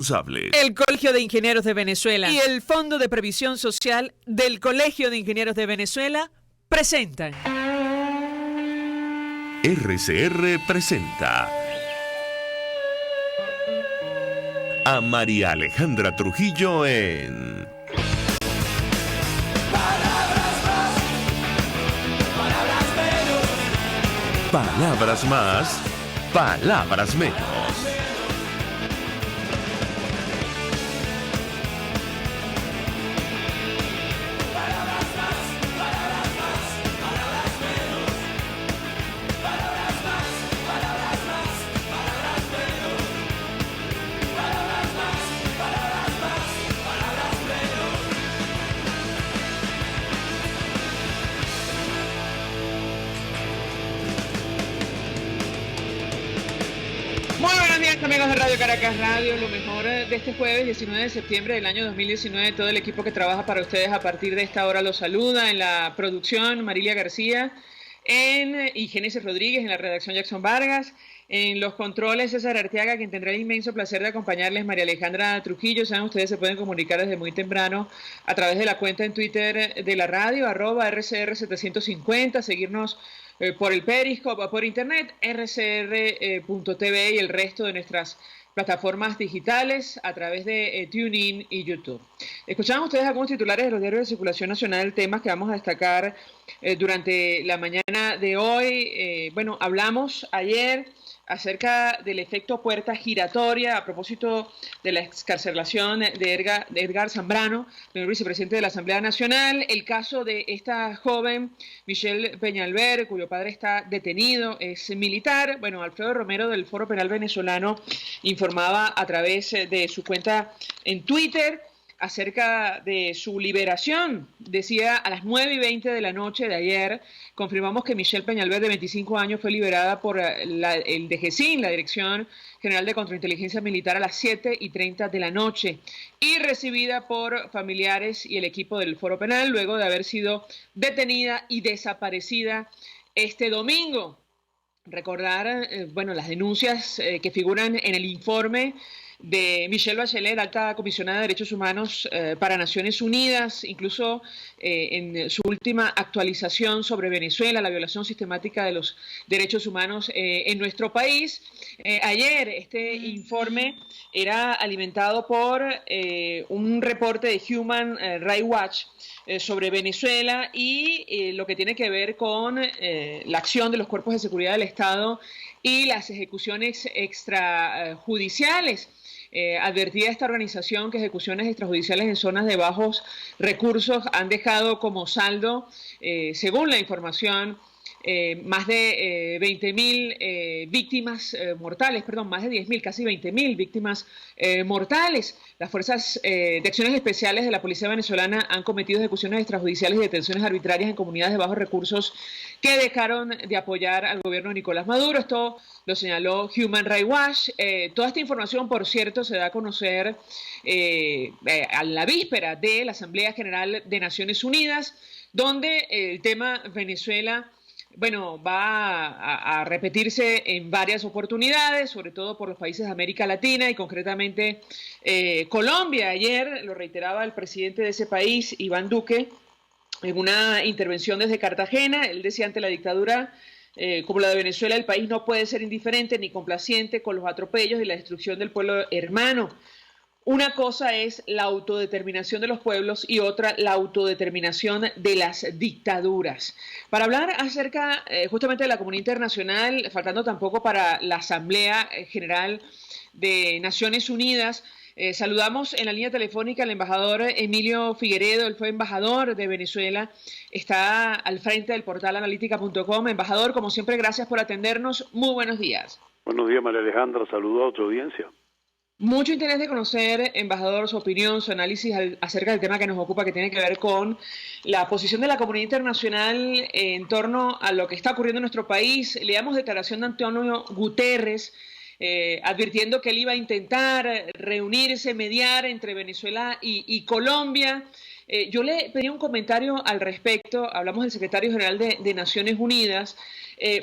responsables. El Colegio de Ingenieros de Venezuela y el Fondo de Previsión Social del Colegio de Ingenieros de Venezuela presentan. RCR presenta a María Alejandra Trujillo en Palabras más, palabras menos. Muy buenos días, amigos de Radio Caracas Radio, lo mejor de este jueves 19 de septiembre del año 2019. Todo el equipo que trabaja para ustedes a partir de esta hora los saluda. En la producción, Marilia García, y Génesis Rodríguez, en la redacción Jackson Vargas, en los controles César Arteaga, quien tendrá el inmenso placer de acompañarles, María Alejandra Trujillo. Saben, ustedes se pueden comunicar desde muy temprano a través de la cuenta en Twitter de la radio, @RCR750, seguirnos por el Periscope o por internet, rcr.tv y el resto de nuestras plataformas digitales a través de TuneIn y YouTube. Escuchaban ustedes algunos titulares de los diarios de circulación nacional, temas que vamos a destacar durante la mañana de hoy. Hablamos ayer acerca del efecto puerta giratoria a propósito de la excarcelación de Edgar Zambrano, el vicepresidente de la Asamblea Nacional, el caso de esta joven Michelle Peñalver, cuyo padre está detenido, es militar. Bueno, Alfredo Romero del Foro Penal Venezolano informaba a través de su cuenta en Twitter acerca de su liberación. Decía, a las 9:20 de la noche de ayer, confirmamos que Michelle Peñalver, de 25 años, fue liberada por el DGCIN, la Dirección General de Contrainteligencia Militar, a las 7:30 de la noche, y recibida por familiares y el equipo del Foro Penal, luego de haber sido detenida y desaparecida este domingo. Recordar, las denuncias que figuran en el informe de Michelle Bachelet, alta comisionada de Derechos Humanos para Naciones Unidas, incluso en su última actualización sobre Venezuela, la violación sistemática de los derechos humanos en nuestro país. Ayer este informe era alimentado por un reporte de Human Rights Watch sobre Venezuela y lo que tiene que ver con la acción de los cuerpos de seguridad del Estado y las ejecuciones extrajudiciales. Advertía esta organización que ejecuciones extrajudiciales en zonas de bajos recursos han dejado como saldo, según la información, más de 20.000 víctimas mortales, más de 10.000, casi 20.000 víctimas mortales. Las fuerzas de acciones especiales de la policía venezolana han cometido ejecuciones extrajudiciales y detenciones arbitrarias en comunidades de bajos recursos que dejaron de apoyar al gobierno de Nicolás Maduro. Esto lo señaló Human Rights Watch. Toda esta información, por cierto, se da a conocer a la víspera de la Asamblea General de Naciones Unidas, donde el tema Venezuela va a repetirse en varias oportunidades, sobre todo por los países de América Latina y concretamente Colombia. Ayer lo reiteraba el presidente de ese país, Iván Duque, en una intervención desde Cartagena. Él decía, ante la dictadura como la de Venezuela, el país no puede ser indiferente ni complaciente con los atropellos y la destrucción del pueblo hermano. Una cosa es la autodeterminación de los pueblos y otra la autodeterminación de las dictaduras. Para hablar acerca justamente de la comunidad internacional, faltando tampoco para la Asamblea General de Naciones Unidas, saludamos en la línea telefónica al embajador Emilio Figueredo. Él fue embajador de Venezuela, está al frente del portal analítica.com. Embajador, como siempre, gracias por atendernos. Muy buenos días. Buenos días, María Alejandra. Saludos a tu audiencia. Mucho interés de conocer, embajador, su opinión, su análisis acerca del tema que nos ocupa, que tiene que ver con la posición de la comunidad internacional en torno a lo que está ocurriendo en nuestro país. Leamos declaración de Antonio Guterres, advirtiendo que él iba a intentar reunirse, mediar entre Venezuela y Colombia. Yo le pedí un comentario al respecto. Hablamos del secretario general de Naciones Unidas,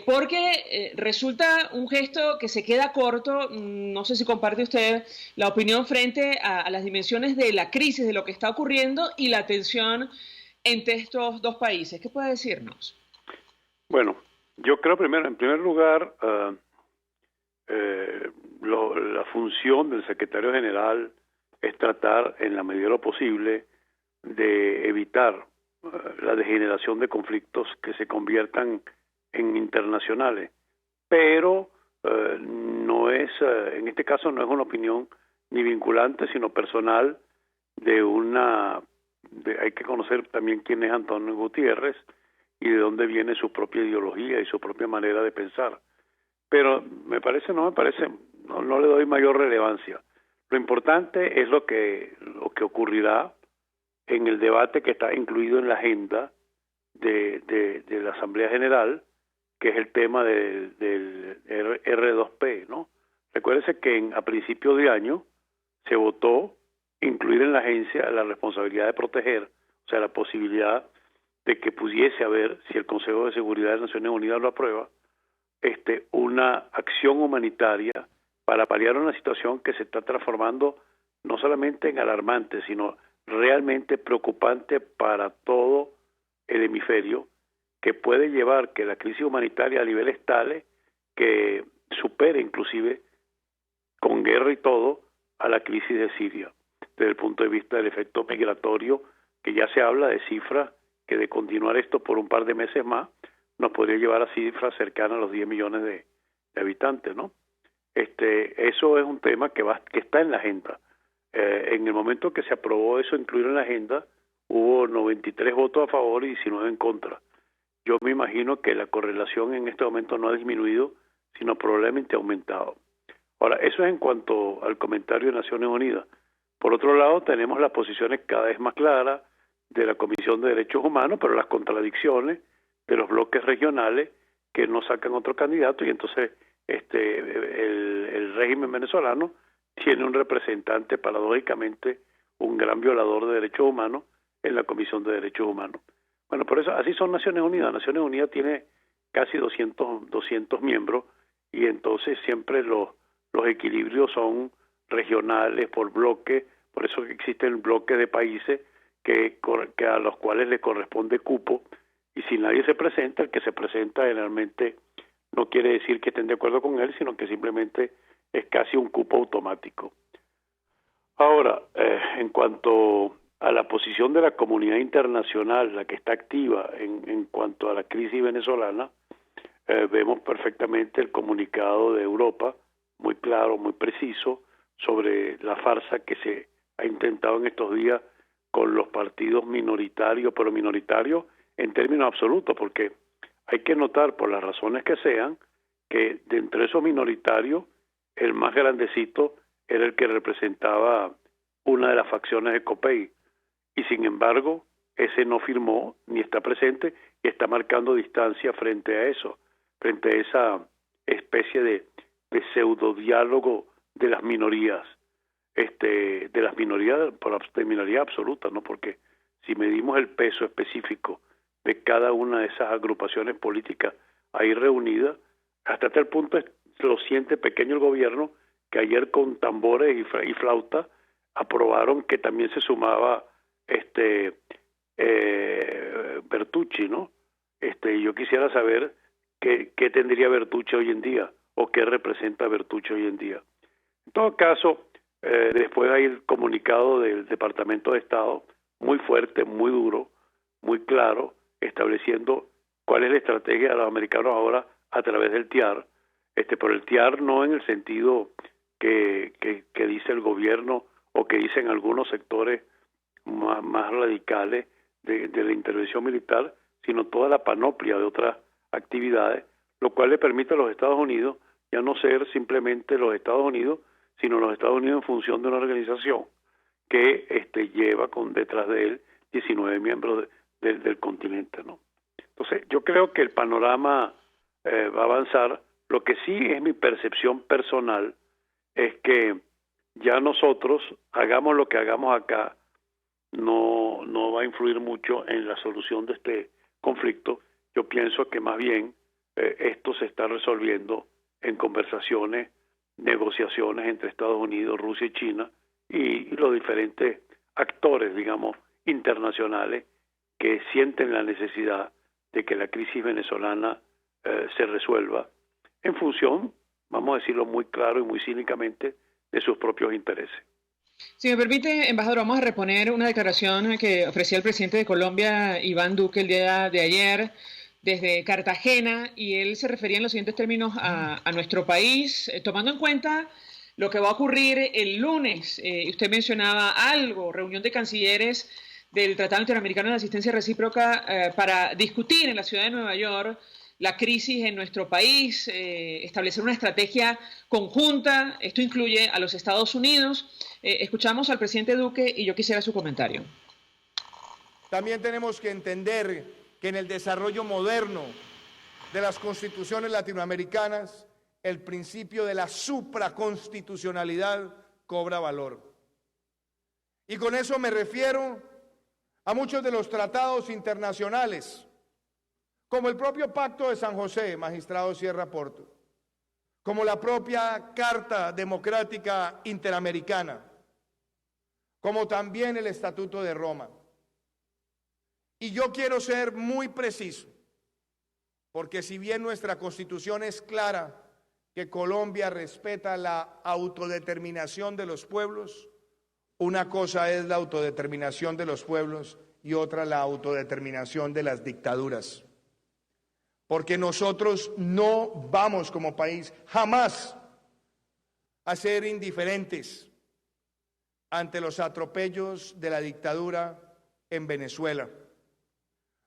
porque resulta un gesto que se queda corto. No sé si comparte usted la opinión frente a las dimensiones de la crisis, de lo que está ocurriendo y la tensión entre estos dos países. ¿Qué puede decirnos? Bueno, yo creo en primer lugar, la función del secretario general es tratar, en la medida de lo posible, de evitar la degeneración de conflictos que se conviertan en internacionales. Pero no es, en este caso no es una opinión ni vinculante, sino personal hay que conocer también quién es Antonio Gutiérrez y de dónde viene su propia ideología y su propia manera de pensar. Pero no le doy mayor relevancia. Lo importante es lo que ocurrirá en el debate que está incluido en la agenda de la Asamblea General, que es el tema del R2P, ¿no? Recuérdese que a principios de año se votó incluir en la agencia la responsabilidad de proteger, o sea, la posibilidad de que pudiese haber, si el Consejo de Seguridad de Naciones Unidas lo aprueba, una acción humanitaria para paliar una situación que se está transformando no solamente en alarmante, sino realmente preocupante para todo el hemisferio, que puede llevar que la crisis humanitaria a niveles tales que supere inclusive con guerra y todo a la crisis de Siria, desde el punto de vista del efecto migratorio, que ya se habla de cifras que de continuar esto por un par de meses más nos podría llevar a cifras cercanas a los 10 millones de habitantes, ¿no? Eso es un tema que está en la agenda. En el momento que se aprobó eso, incluir en la agenda, hubo 93 votos a favor y 19 en contra. Yo me imagino que la correlación en este momento no ha disminuido, sino probablemente ha aumentado. Ahora, eso es en cuanto al comentario de Naciones Unidas. Por otro lado, tenemos las posiciones cada vez más claras de la Comisión de Derechos Humanos, pero las contradicciones de los bloques regionales que no sacan otro candidato, y entonces el régimen venezolano tiene un representante, paradójicamente, un gran violador de derechos humanos en la Comisión de Derechos Humanos. Bueno, por eso así son Naciones Unidas. Naciones Unidas tiene casi 200 miembros, y entonces siempre los equilibrios son regionales, por bloque. Por eso existen bloques de países que a los cuales le corresponde cupo, y si nadie se presenta, el que se presenta generalmente no quiere decir que estén de acuerdo con él, sino que simplemente es casi un cupo automático. Ahora, en cuanto a la posición de la comunidad internacional, la que está activa en cuanto a la crisis venezolana, vemos perfectamente el comunicado de Europa, muy claro, muy preciso, sobre la farsa que se ha intentado en estos días con los partidos minoritarios, pero minoritarios en términos absolutos, porque hay que notar, por las razones que sean, que de entre esos minoritarios, el más grandecito era el que representaba una de las facciones de COPEI, y sin embargo, ese no firmó ni está presente y está marcando distancia frente a eso, frente a esa especie de pseudo diálogo de las minorías, de minoría absoluta, ¿no? Porque si medimos el peso específico de cada una de esas agrupaciones políticas ahí reunidas, hasta tal punto lo siente pequeño el gobierno, que ayer con tambores y flauta aprobaron que también se sumaba Bertucci, ¿no? Yo quisiera saber qué tendría Bertucci hoy en día, o qué representa Bertucci hoy en día. En todo caso, después hay el comunicado del Departamento de Estado, muy fuerte, muy duro, muy claro, estableciendo cuál es la estrategia de los americanos ahora a través del TIAR, por el TIAR no en el sentido que dice el gobierno o que dicen algunos sectores más radicales de la intervención militar, sino toda la panoplia de otras actividades, lo cual le permite a los Estados Unidos ya no ser simplemente los Estados Unidos, sino los Estados Unidos en función de una organización que lleva detrás de él 19 miembros del continente, ¿no? Entonces, yo creo que el panorama va a avanzar. Lo que sí es mi percepción personal es que ya nosotros, hagamos lo que hagamos acá, no va a influir mucho en la solución de este conflicto. Yo pienso que más bien esto se está resolviendo en conversaciones, negociaciones entre Estados Unidos, Rusia y China y los diferentes actores, digamos, internacionales que sienten la necesidad de que la crisis venezolana se resuelva en función, vamos a decirlo muy claro y muy cínicamente, de sus propios intereses. Si me permite, embajador, vamos a reponer una declaración que ofrecía el presidente de Colombia, Iván Duque, el día de ayer, desde Cartagena, y él se refería en los siguientes términos a nuestro país, tomando en cuenta lo que va a ocurrir el lunes. Usted mencionaba algo, reunión de cancilleres del Tratado Interamericano de Asistencia Recíproca para discutir en la ciudad de Nueva York la crisis en nuestro país, establecer una estrategia conjunta. Esto incluye a los Estados Unidos. Escuchamos al presidente Duque y yo quisiera su comentario. También tenemos que entender que en el desarrollo moderno de las constituciones latinoamericanas, el principio de la supraconstitucionalidad cobra valor. Y con eso me refiero a muchos de los tratados internacionales, como el propio Pacto de San José, magistrado Sierra Porto, como la propia Carta Democrática Interamericana, como también el Estatuto de Roma. Y yo quiero ser muy preciso, porque si bien nuestra Constitución es clara que Colombia respeta la autodeterminación de los pueblos, una cosa es la autodeterminación de los pueblos y otra la autodeterminación de las dictaduras. Porque nosotros no vamos como país jamás a ser indiferentes ante los atropellos de la dictadura en Venezuela.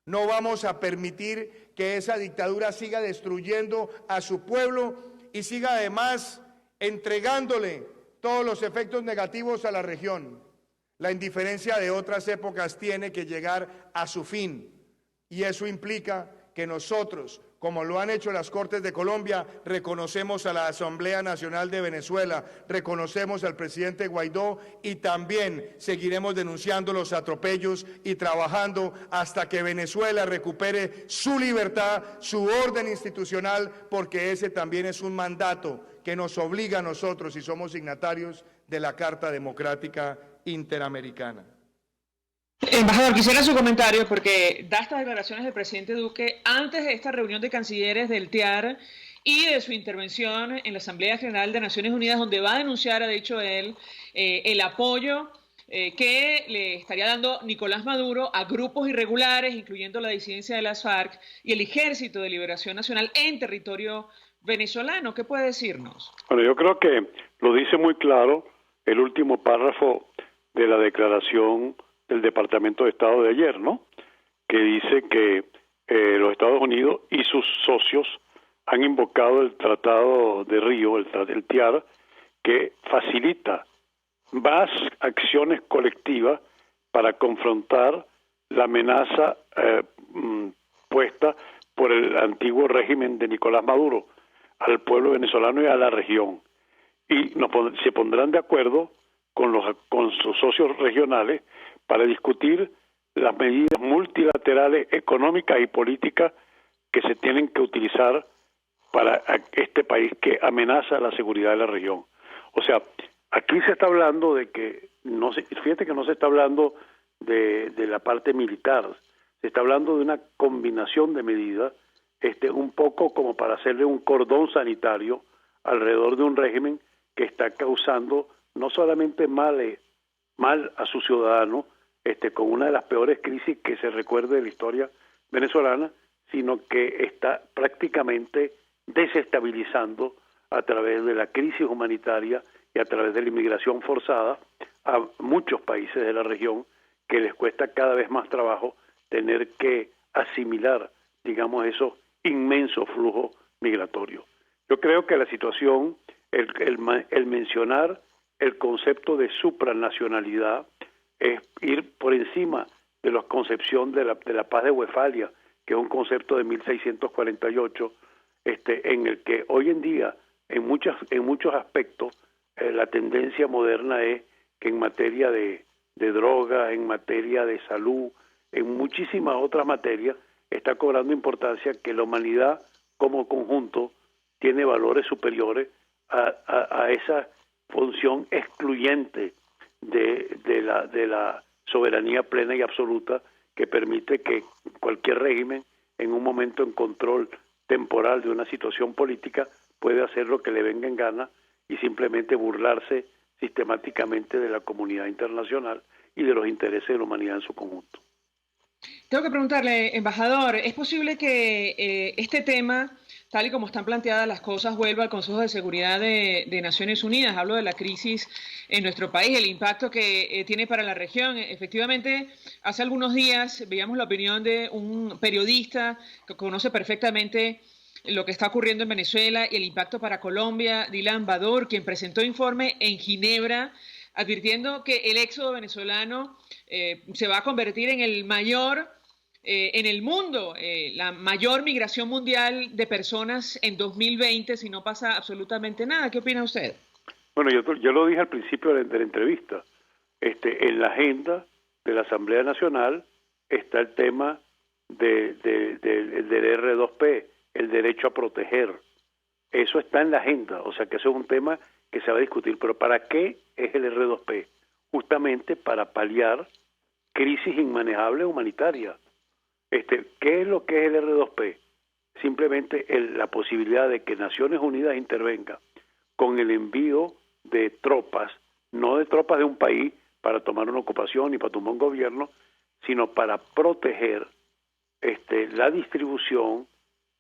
No vamos a permitir que esa dictadura siga destruyendo a su pueblo y siga además entregándole todos los efectos negativos a la región. La indiferencia de otras épocas tiene que llegar a su fin y eso implica que nosotros, como lo han hecho las Cortes de Colombia, reconocemos a la Asamblea Nacional de Venezuela, reconocemos al presidente Guaidó y también seguiremos denunciando los atropellos y trabajando hasta que Venezuela recupere su libertad, su orden institucional, porque ese también es un mandato que nos obliga a nosotros, si somos signatarios de la Carta Democrática Interamericana. Embajador, quisiera su comentario porque da estas declaraciones del presidente Duque antes de esta reunión de cancilleres del TIAR y de su intervención en la Asamblea General de Naciones Unidas, donde va a denunciar, ha dicho él, el apoyo que le estaría dando Nicolás Maduro a grupos irregulares, incluyendo la disidencia de las FARC y el Ejército de Liberación Nacional en territorio venezolano. ¿Qué puede decirnos? Bueno, yo creo que lo dice muy claro el último párrafo de la declaración del Departamento de Estado de ayer, ¿no? Que dice que los Estados Unidos y sus socios han invocado el Tratado de Río, el TIAR, que facilita más acciones colectivas para confrontar la amenaza puesta por el antiguo régimen de Nicolás Maduro al pueblo venezolano y a la región. Y se pondrán de acuerdo con sus socios regionales para discutir las medidas multilaterales económicas y políticas que se tienen que utilizar para este país que amenaza la seguridad de la región. O sea, aquí se está hablando de que, fíjate que no se está hablando de la parte militar, se está hablando de una combinación de medidas, un poco como para hacerle un cordón sanitario alrededor de un régimen que está causando no solamente mal a sus ciudadanos, con una de las peores crisis que se recuerde de la historia venezolana, sino que está prácticamente desestabilizando a través de la crisis humanitaria y a través de la inmigración forzada a muchos países de la región que les cuesta cada vez más trabajo tener que asimilar, digamos, esos inmensos flujos migratorios. Yo creo que la situación, el mencionar el concepto de supranacionalidad es ir por encima de la concepción de la paz de Westfalia, que es un concepto de 1648, en el que hoy en día, en muchos aspectos, la tendencia moderna es que en materia de droga, en materia de salud, en muchísimas otras materias, está cobrando importancia que la humanidad como conjunto tiene valores superiores a esa función excluyente de la soberanía plena y absoluta que permite que cualquier régimen en un momento en control temporal de una situación política puede hacer lo que le venga en gana y simplemente burlarse sistemáticamente de la comunidad internacional y de los intereses de la humanidad en su conjunto. Tengo que preguntarle, embajador, ¿es posible que este tema, tal y como están planteadas las cosas, vuelva al Consejo de Seguridad de Naciones Unidas? Hablo de la crisis en nuestro país, el impacto que tiene para la región. Efectivamente, hace algunos días veíamos la opinión de un periodista que conoce perfectamente lo que está ocurriendo en Venezuela y el impacto para Colombia, Dylan Bador, quien presentó informe en Ginebra advirtiendo que el éxodo venezolano se va a convertir en el mayor en el mundo, la mayor migración mundial de personas en 2020 si no pasa absolutamente nada. ¿Qué opina usted? Bueno, yo lo dije al principio de la entrevista. En la agenda de la Asamblea Nacional está el tema del R2P, el derecho a proteger. Eso está en la agenda, o sea que eso es un tema que se va a discutir. Pero ¿para qué es el R2P? Justamente para paliar crisis inmanejables humanitarias. ¿Qué es lo que es el R2P? Simplemente la posibilidad de que Naciones Unidas intervenga con el envío de tropas, no de tropas de un país para tomar una ocupación y para tomar un gobierno, sino para proteger la distribución,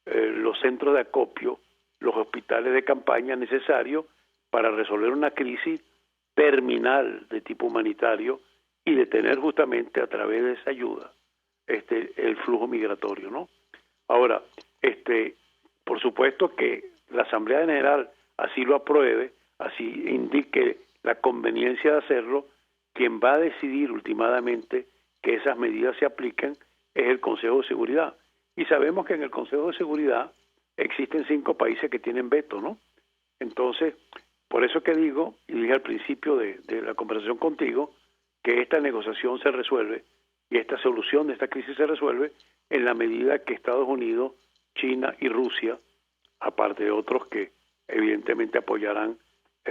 los centros de acopio, los hospitales de campaña necesarios para resolver una crisis terminal de tipo humanitario y detener justamente a través de esa ayuda el flujo migratorio, ¿no? Ahora, por supuesto que la Asamblea General así lo apruebe, así indique la conveniencia de hacerlo, quien va a decidir ultimadamente que esas medidas se apliquen es el Consejo de Seguridad. Y sabemos que en el Consejo de Seguridad existen 5 países que tienen veto, ¿no? Entonces, por eso que digo, y dije al principio de la conversación contigo, que esta negociación se resuelve y esta solución de esta crisis se resuelve en la medida que Estados Unidos, China y Rusia, aparte de otros que evidentemente apoyarán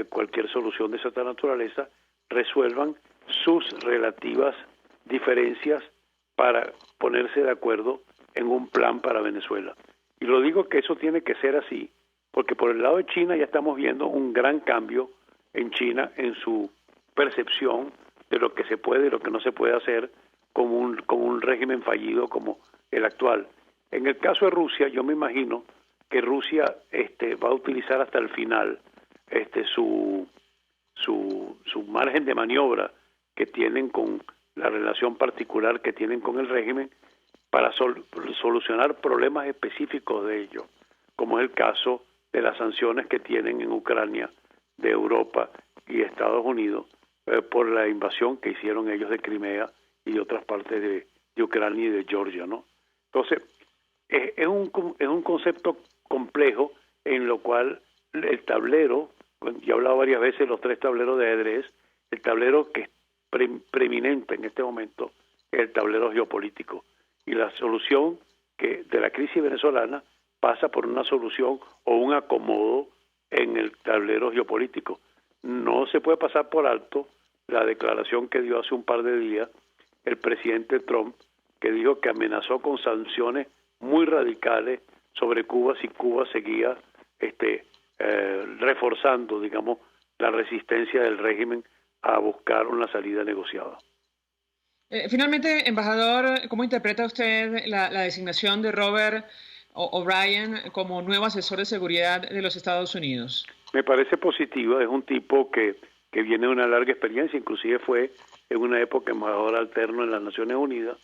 cualquier solución de esa naturaleza, resuelvan sus relativas diferencias para ponerse de acuerdo en un plan para Venezuela. Y lo digo que eso tiene que ser así, porque por el lado de China ya estamos viendo un gran cambio en China en su percepción de lo que se puede y lo que no se puede hacer como un régimen fallido como el actual. En el caso de Rusia, yo me imagino que Rusia va a utilizar hasta el final su margen de maniobra que tienen con la relación particular que tienen con el régimen para solucionar problemas específicos de ellos, como es el caso de las sanciones que tienen en Ucrania, de Europa y Estados Unidos por la invasión que hicieron ellos de Crimea y de otras partes de Ucrania y de Georgia, ¿no? Entonces, es un concepto complejo en lo cual el tablero, yo he hablado varias veces de los 3 tableros de ajedrez, el tablero que es preeminente en este momento es el tablero geopolítico. Y la solución de la crisis venezolana pasa por una solución o un acomodo en el tablero geopolítico. No se puede pasar por alto la declaración que dio hace un par de días el presidente Trump, que dijo que amenazó con sanciones muy radicales sobre Cuba si Cuba seguía reforzando, digamos, la resistencia del régimen a buscar una salida negociada. Finalmente, embajador, ¿cómo interpreta usted la designación de Robert O'Brien como nuevo asesor de seguridad de los Estados Unidos? Me parece positiva, es un tipo que viene de una larga experiencia, inclusive fue en una época embajador alterno en las Naciones Unidas,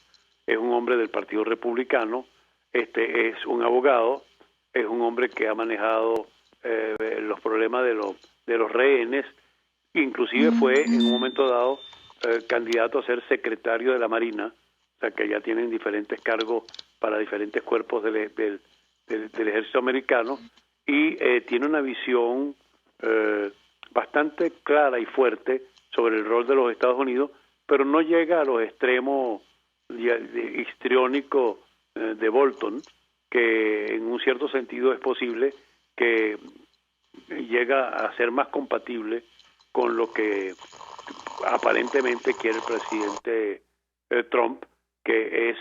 es un hombre del Partido Republicano, es un abogado, es un hombre que ha manejado los problemas de los rehenes, inclusive fue en un momento dado candidato a ser secretario de la Marina, o sea que ya tienen diferentes cargos para diferentes cuerpos del ejército americano, y tiene una visión bastante clara y fuerte sobre el rol de los Estados Unidos, pero no llega a los extremos histriónicos de Bolton, que en un cierto sentido es posible que llega a ser más compatible con lo que aparentemente quiere el presidente Trump, que es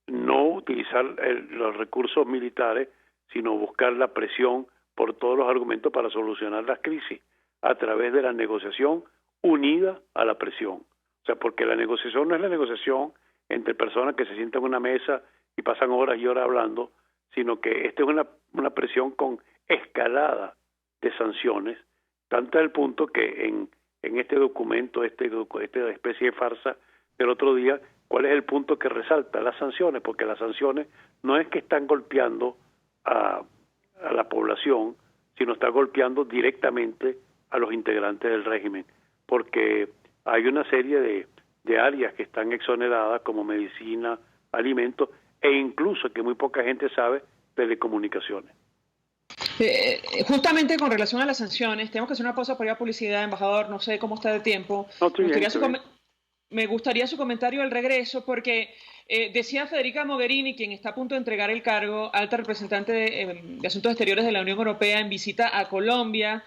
no utilizar los recursos militares, sino buscar la presión por todos los argumentos para solucionar las crisis a través de la negociación unida a la presión. O sea, porque la negociación no es la negociación entre personas que se sientan en una mesa y pasan horas y horas hablando, sino que esta es una presión con escalada de sanciones, tanto al punto que en este documento, esta especie de farsa del otro día, ¿cuál es el punto que resalta? Las sanciones, porque las sanciones no es que están golpeando a la población, sino está golpeando directamente a los integrantes del régimen, porque hay una serie de áreas que están exoneradas, como medicina, alimentos, e incluso, que muy poca gente sabe, telecomunicaciones. Justamente con relación a las sanciones, tenemos que hacer una pausa para ir a publicidad, embajador, no sé cómo está de tiempo. No, Me gustaría su comentario al regreso, porque decía Federica Mogherini, quien está a punto de entregar el cargo, alta representante de Asuntos Exteriores de la Unión Europea en visita a Colombia,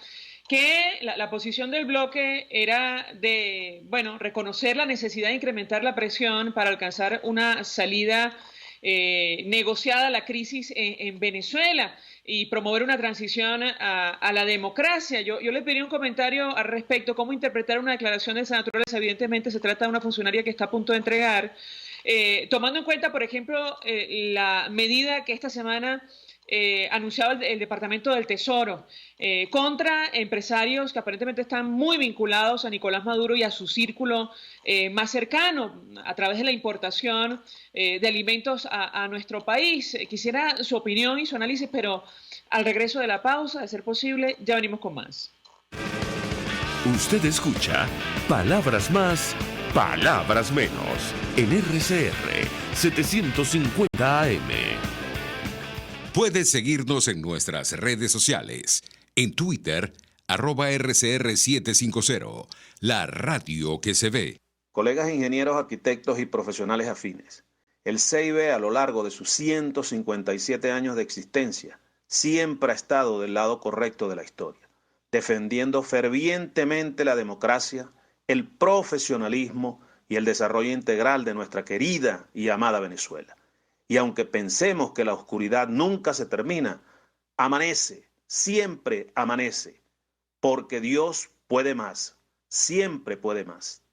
que la posición del bloque era de, reconocer la necesidad de incrementar la presión para alcanzar una salida negociada a la crisis en Venezuela y promover una transición a la democracia. Yo le pediría un comentario al respecto, cómo interpretar una declaración de esa naturaleza. Evidentemente se trata de una funcionaria que está a punto de entregar, tomando en cuenta, por ejemplo, la medida que esta semana anunciaba el Departamento del Tesoro contra empresarios que aparentemente están muy vinculados a Nicolás Maduro y a su círculo más cercano a través de la importación de alimentos a nuestro país. Quisiera su opinión y su análisis, pero al regreso de la pausa, de ser posible, ya venimos con más. Usted escucha Palabras Más, Palabras Menos en RCR 750 AM. Puedes seguirnos en nuestras redes sociales. En Twitter, @RCR750, la radio que se ve. Colegas ingenieros, arquitectos y profesionales afines, el CIB a lo largo de sus 157 años de existencia siempre ha estado del lado correcto de la historia, defendiendo fervientemente la democracia, el profesionalismo y el desarrollo integral de nuestra querida y amada Venezuela. Y aunque pensemos que la oscuridad nunca se termina, amanece, siempre amanece, porque Dios puede más, siempre puede más.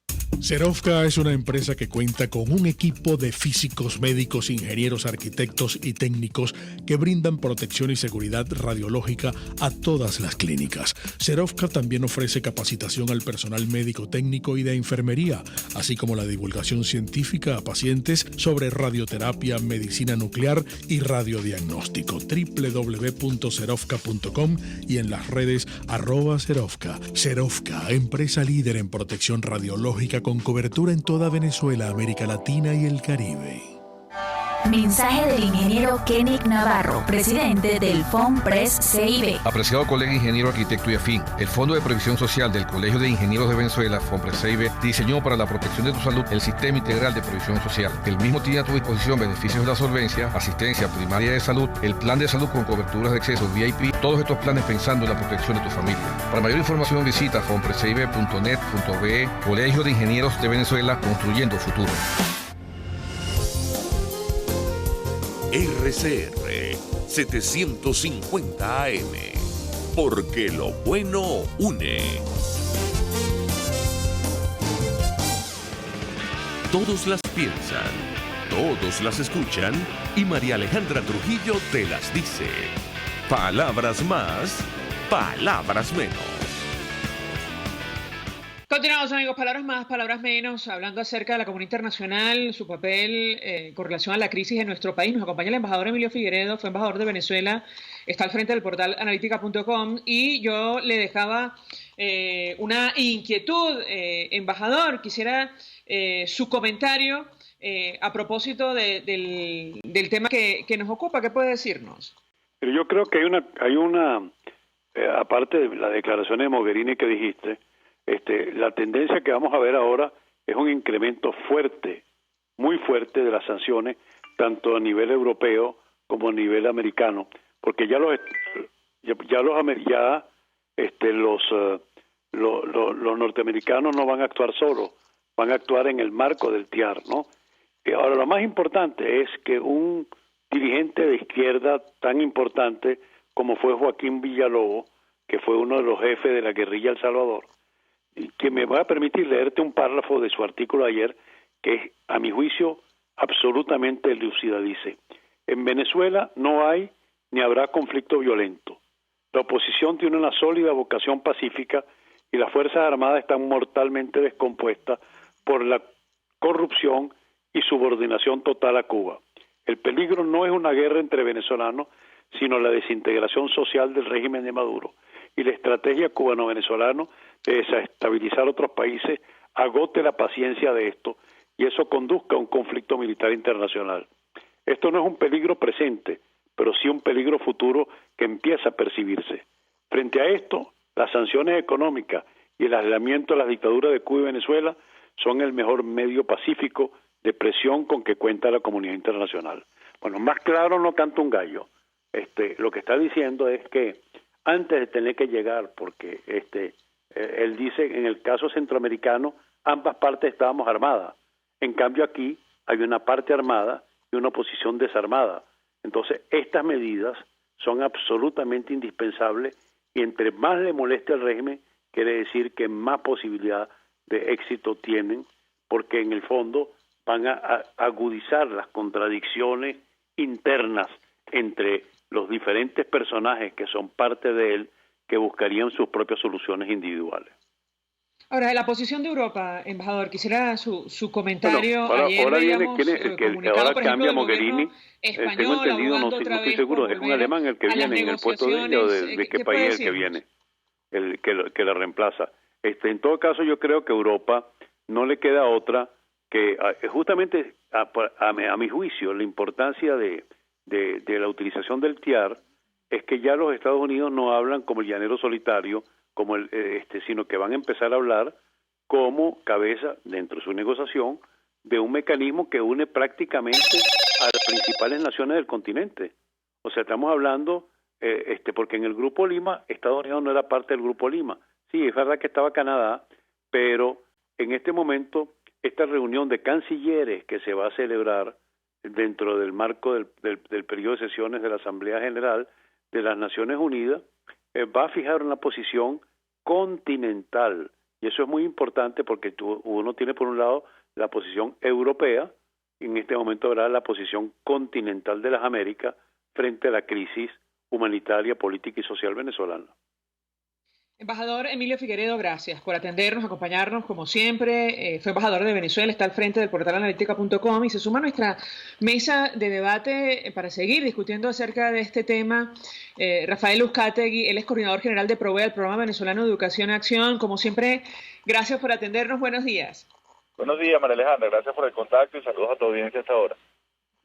Serovka es una empresa que cuenta con un equipo de físicos, médicos, ingenieros, arquitectos y técnicos que brindan protección y seguridad radiológica a todas las clínicas. Serovka también ofrece capacitación al personal médico técnico y de enfermería, así como la divulgación científica a pacientes sobre radioterapia, medicina nuclear y radiodiagnóstico. www.serovka.com y en las redes @Serovka. Serovka, empresa líder en protección radiológica con cobertura en toda Venezuela, América Latina y el Caribe. Mensaje del ingeniero Kenick Navarro, presidente del FONPRES CIB. Apreciado colega ingeniero, arquitecto y afín, el Fondo de Previsión Social del Colegio de Ingenieros de Venezuela, FONPRES CIB, diseñó para la protección de tu salud el Sistema Integral de Previsión Social. El mismo tiene a tu disposición beneficios de la solvencia, asistencia primaria de salud, el plan de salud con coberturas de acceso VIP, todos estos planes pensando en la protección de tu familia. Para mayor información visita fonprescib.net.be. Colegio de Ingenieros de Venezuela, construyendo futuro. RCR 750 AM, porque lo bueno une. Todos las piensan, todos las escuchan y María Alejandra Trujillo te las dice. Palabras más, palabras menos. Continuamos, amigos, palabras más, palabras menos, hablando acerca de la comunidad internacional, su papel con relación a la crisis en nuestro país. Nos acompaña el embajador Emilio Figueredo, fue embajador de Venezuela, está al frente del portal analítica.com, y yo le dejaba una inquietud, embajador, quisiera su comentario a propósito del tema que nos ocupa. ¿Qué puede decirnos? Pero yo creo que hay una aparte de la declaración de Mogherini que dijiste, la tendencia que vamos a ver ahora es un incremento fuerte, muy fuerte de las sanciones, tanto a nivel europeo como a nivel americano, porque ya los norteamericanos no van a actuar solos, van a actuar en el marco del TIAR, ¿no? Y ahora lo más importante es que un dirigente de izquierda tan importante como fue Joaquín Villalobos, que fue uno de los jefes de la guerrilla El Salvador, y que me va a permitir leerte un párrafo de su artículo de ayer, que es, a mi juicio, absolutamente lúcida. Dice: en Venezuela no hay ni habrá conflicto violento. La oposición tiene una sólida vocación pacífica y las Fuerzas Armadas están mortalmente descompuestas por la corrupción y subordinación total a Cuba. El peligro no es una guerra entre venezolanos, sino la desintegración social del régimen de Maduro y la estrategia cubano-venezolana de desestabilizar otros países agote la paciencia de esto y eso conduzca a un conflicto militar internacional. Esto no es un peligro presente, pero sí un peligro futuro que empieza a percibirse. Frente a esto, las sanciones económicas y el aislamiento de las dictaduras de Cuba y Venezuela son el mejor medio pacífico de presión con que cuenta la comunidad internacional. Bueno, más claro no canta un gallo. Lo que está diciendo es que antes de tener que llegar, porque él dice, en el caso centroamericano, ambas partes estábamos armadas. En cambio aquí hay una parte armada y una oposición desarmada. Entonces, estas medidas son absolutamente indispensables y entre más le moleste al régimen, quiere decir que más posibilidad de éxito tienen, porque en el fondo van a agudizar las contradicciones internas entre los diferentes personajes que son parte de él, que buscarían sus propias soluciones individuales. Ahora, la posición de Europa, embajador, quisiera su comentario. Bueno, ayer ahora viene veíamos, que ahora cambia Mogherini. Tengo entendido, no estoy seguro, es un alemán el que viene en el puesto de ella, o de qué país es el que viene, el que la reemplaza. En todo caso, yo creo que Europa no le queda otra que justamente a mi juicio la importancia de la utilización del TIAR es que ya los Estados Unidos no hablan como el llanero solitario, como sino que van a empezar a hablar como cabeza dentro de su negociación de un mecanismo que une prácticamente a las principales naciones del continente. O sea, estamos hablando, porque en el Grupo Lima, Estados Unidos no era parte del Grupo Lima. Sí, es verdad que estaba Canadá, pero en este momento esta reunión de cancilleres que se va a celebrar dentro del marco del periodo de sesiones de la Asamblea General de las Naciones Unidas va a fijar una posición continental, y eso es muy importante porque uno tiene por un lado la posición europea, y en este momento habrá la posición continental de las Américas frente a la crisis humanitaria, política y social venezolana. Embajador Emilio Figueredo, gracias por atendernos, acompañarnos como siempre. Fue embajador de Venezuela, está al frente del portal analítica.com y se suma a nuestra mesa de debate para seguir discutiendo acerca de este tema. Rafael Uzcategui, él es coordinador general de PROVEA, el Programa Venezolano de Educación y Acción. Como siempre, gracias por atendernos. Buenos días. Buenos días, María Alejandra. Gracias por el contacto y saludos a tu audiencia hasta ahora.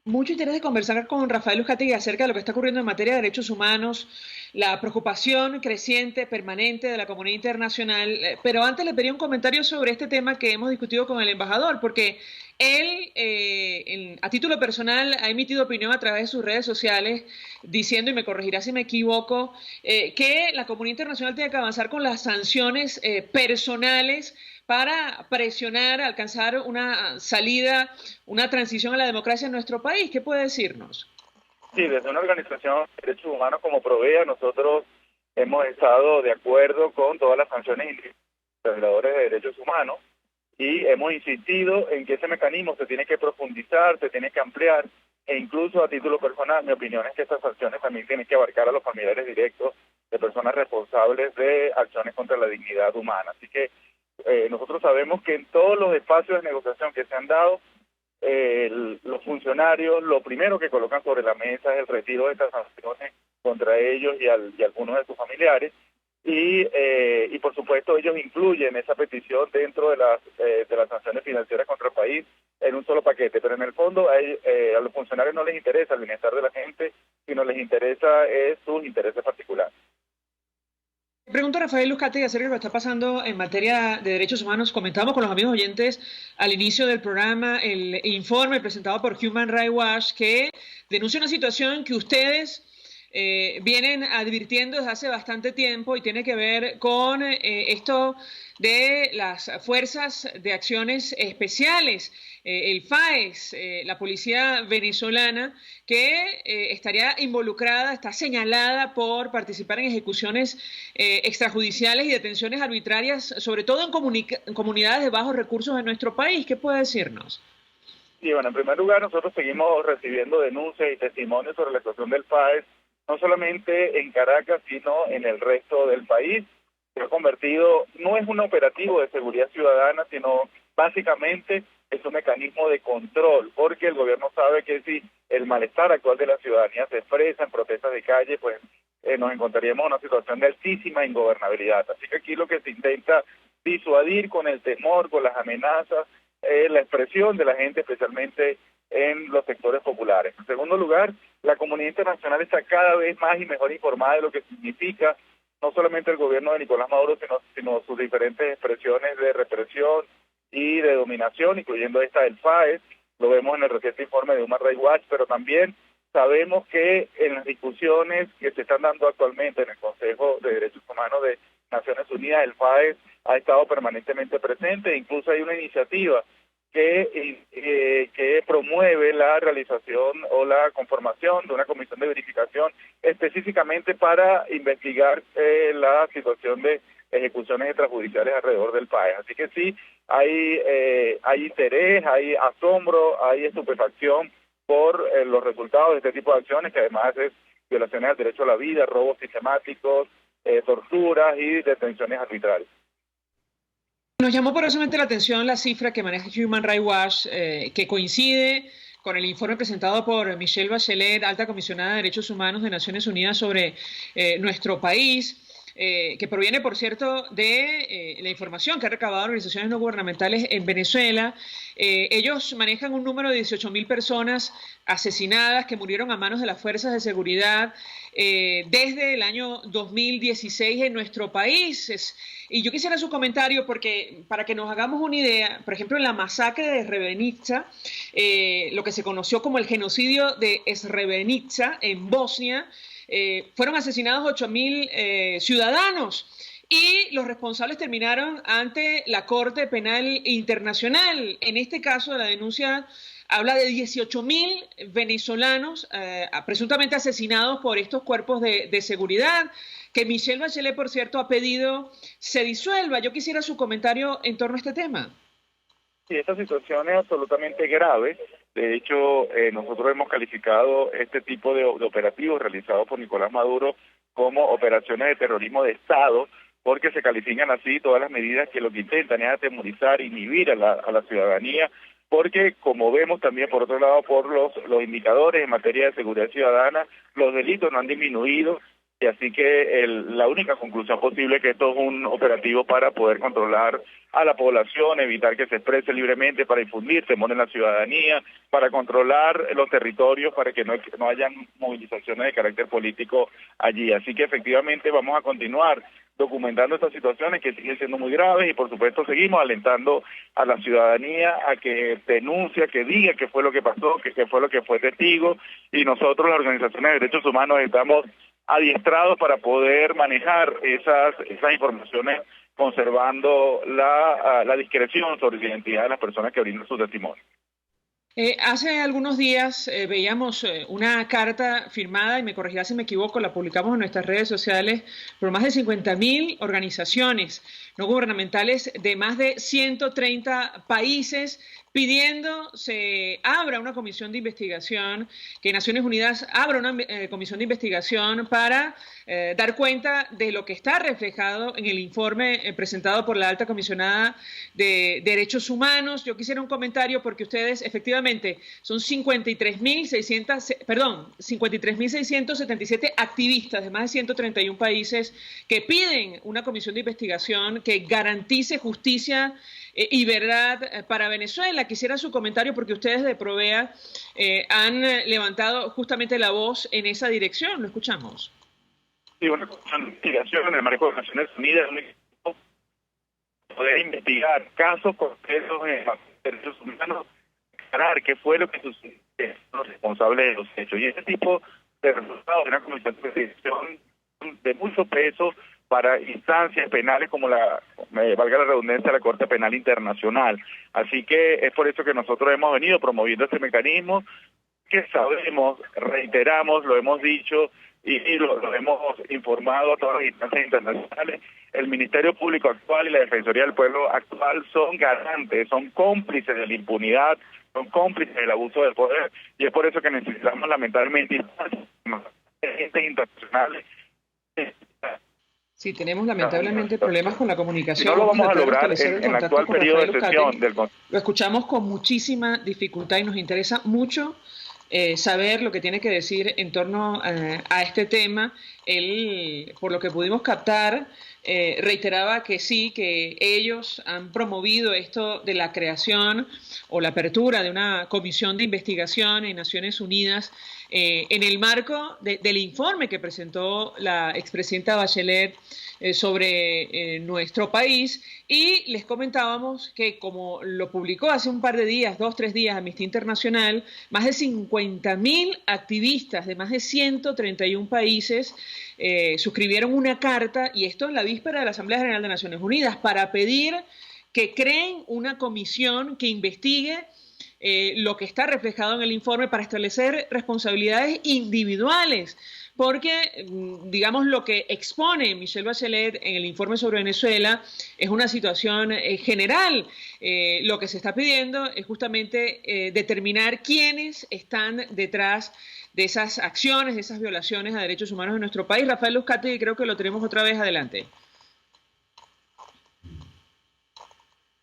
Mucho interés de conversar con Rafael Uzcategui acerca de lo que está ocurriendo en materia de derechos humanos, la preocupación creciente, permanente de la comunidad internacional. Pero antes le pedí un comentario sobre este tema que hemos discutido con el embajador, porque él, a título personal, ha emitido opinión a través de sus redes sociales diciendo, y me corregirá si me equivoco, que la comunidad internacional tiene que avanzar con las sanciones personales para presionar, alcanzar una salida, una transición a la democracia en nuestro país. ¿Qué puede decirnos? Sí, desde una organización de derechos humanos como PROVEA, nosotros hemos estado de acuerdo con todas las sanciones de violadores de derechos humanos y hemos insistido en que ese mecanismo se tiene que profundizar, se tiene que ampliar, e incluso a título personal, mi opinión es que estas sanciones también tienen que abarcar a los familiares directos de personas responsables de acciones contra la dignidad humana. Así que nosotros sabemos que en todos los espacios de negociación que se han dado, los funcionarios lo primero que colocan sobre la mesa es el retiro de estas sanciones contra ellos y algunos de sus familiares, y por supuesto ellos incluyen esa petición dentro de las sanciones financieras contra el país en un solo paquete, pero en el fondo a los funcionarios no les interesa el bienestar de la gente, sino les interesa sus intereses particulares. Pregunto a Rafael Luzcategui acerca de lo que está pasando en materia de derechos humanos. Comentamos con los amigos oyentes al inicio del programa el informe presentado por Human Rights Watch que denuncia una situación que ustedes vienen advirtiendo desde hace bastante tiempo y tiene que ver con esto de las fuerzas de acciones especiales, el FAES, la policía venezolana, que estaría involucrada, está señalada por participar en ejecuciones extrajudiciales y detenciones arbitrarias, sobre todo en comunidades de bajos recursos de nuestro país. ¿Qué puede decirnos? Sí, bueno, en primer lugar, nosotros seguimos recibiendo denuncias y testimonios sobre la situación del FAES, no solamente en Caracas, sino en el resto del país. Se ha convertido, no es un operativo de seguridad ciudadana, sino básicamente es un mecanismo de control, porque el gobierno sabe que si el malestar actual de la ciudadanía se expresa en protestas de calle, pues nos encontraríamos en una situación de altísima ingobernabilidad. Así que aquí lo que se intenta disuadir con el temor, con las amenazas, la expresión de la gente, especialmente en los sectores populares. En segundo lugar, la comunidad internacional está cada vez más y mejor informada de lo que significa no solamente el gobierno de Nicolás Maduro, sino sus diferentes expresiones de represión y de dominación, incluyendo esta del FAES. Lo vemos en el reciente informe de Human Rights Watch, pero también sabemos que en las discusiones que se están dando actualmente en el Consejo de Derechos Humanos de Naciones Unidas, el FAES ha estado permanentemente presente. Incluso hay una iniciativa que promueve la realización o la conformación de una comisión de verificación específicamente para investigar la situación de ejecuciones extrajudiciales alrededor del país. Así que sí, hay interés, hay asombro, hay estupefacción por los resultados de este tipo de acciones, que además es violaciones al derecho a la vida, robos sistemáticos, torturas y detenciones arbitrarias. Nos llamó poderosamente la atención la cifra que maneja Human Rights Watch, que coincide con el informe presentado por Michelle Bachelet, alta comisionada de Derechos Humanos de Naciones Unidas sobre nuestro país, que proviene, por cierto, de la información que ha recabado organizaciones no gubernamentales en Venezuela. Ellos manejan un número de 18.000 personas asesinadas que murieron a manos de las fuerzas de seguridad desde el año 2016 en nuestro país. Y yo quisiera su comentario porque para que nos hagamos una idea, por ejemplo, en la masacre de Srebrenica, lo que se conoció como el genocidio de Srebrenica en Bosnia, fueron asesinados 8.000 ciudadanos y los responsables terminaron ante la Corte Penal Internacional. En este caso, la denuncia habla de 18.000 venezolanos presuntamente asesinados por estos cuerpos de seguridad, que Michelle Bachelet, por cierto, ha pedido se disuelva. Yo quisiera su comentario en torno a este tema. Sí, esta situación es absolutamente grave. De hecho, nosotros hemos calificado este tipo de operativos realizados por Nicolás Maduro como operaciones de terrorismo de Estado, porque se califican así todas las medidas que lo que intentan es atemorizar, inhibir a la ciudadanía, porque como vemos también por otro lado por los indicadores en materia de seguridad ciudadana, los delitos no han disminuido. Y así que la única conclusión posible es que esto es un operativo para poder controlar a la población, evitar que se exprese libremente, para infundir temor en la ciudadanía, para controlar los territorios, para que no hayan movilizaciones de carácter político allí. Así que efectivamente vamos a continuar documentando estas situaciones que siguen siendo muy graves y por supuesto seguimos alentando a la ciudadanía a que denuncie, que diga qué fue lo que pasó, qué fue lo que fue testigo, y nosotros, las organizaciones de derechos humanos, estamos adiestrados para poder manejar esas informaciones, conservando la discreción sobre la identidad de las personas que brindan su testimonio. Hace algunos días veíamos una carta firmada, y me corregirá si me equivoco, la publicamos en nuestras redes sociales, por más de 50.000 organizaciones no gubernamentales de más de 130 países, pidiendo se abra una comisión de investigación, que Naciones Unidas abra una comisión de investigación para dar cuenta de lo que está reflejado en el informe presentado por la alta comisionada de Derechos Humanos. Yo quisiera un comentario porque ustedes efectivamente son 53.677 activistas de más de 131 países que piden una comisión de investigación que garantice justicia y verdad para Venezuela. Quisiera su comentario porque ustedes de Provea han levantado justamente la voz en esa dirección. Lo escuchamos. Sí, una comisión de investigación en el marco de Naciones Unidas, un equipo poder investigar casos concretos en derechos humanos, aclarar qué fue lo que sucedió, los responsables de los hechos. Y ese tipo de resultados de una comisión de investigación de mucho peso para instancias penales como valga la redundancia, la Corte Penal Internacional. Así que es por eso que nosotros hemos venido promoviendo este mecanismo que sabemos, reiteramos, lo hemos dicho y lo hemos informado a todas las instancias internacionales. El Ministerio Público actual y la Defensoría del Pueblo actual son garantes, son cómplices de la impunidad, son cómplices del abuso del poder, y es por eso que necesitamos lamentablemente instancias internacionales. Sí, tenemos lamentablemente problemas con la comunicación. No lo vamos a lograr en el actual periodo de sesión del Consejo. Lo escuchamos con muchísima dificultad y nos interesa mucho saber lo que tiene que decir en torno a este tema. Él, por lo que pudimos captar, reiteraba que sí, que ellos han promovido esto de la creación o la apertura de una comisión de investigación en Naciones Unidas en el marco del informe que presentó la expresidenta Bachelet sobre nuestro país, y les comentábamos que, como lo publicó hace un par de días, 2-3 días, Amnistía Internacional, más de 50.000 activistas de más de 131 países suscribieron una carta, y esto en la víspera de la Asamblea General de Naciones Unidas, para pedir que creen una comisión que investigue lo que está reflejado en el informe para establecer responsabilidades individuales, porque, digamos, lo que expone Michelle Bachelet en el informe sobre Venezuela es una situación general. Lo que se está pidiendo es justamente determinar quiénes están detrás de esas acciones, de esas violaciones a derechos humanos en nuestro país. Rafael Uzcategui, creo que lo tenemos otra vez, adelante.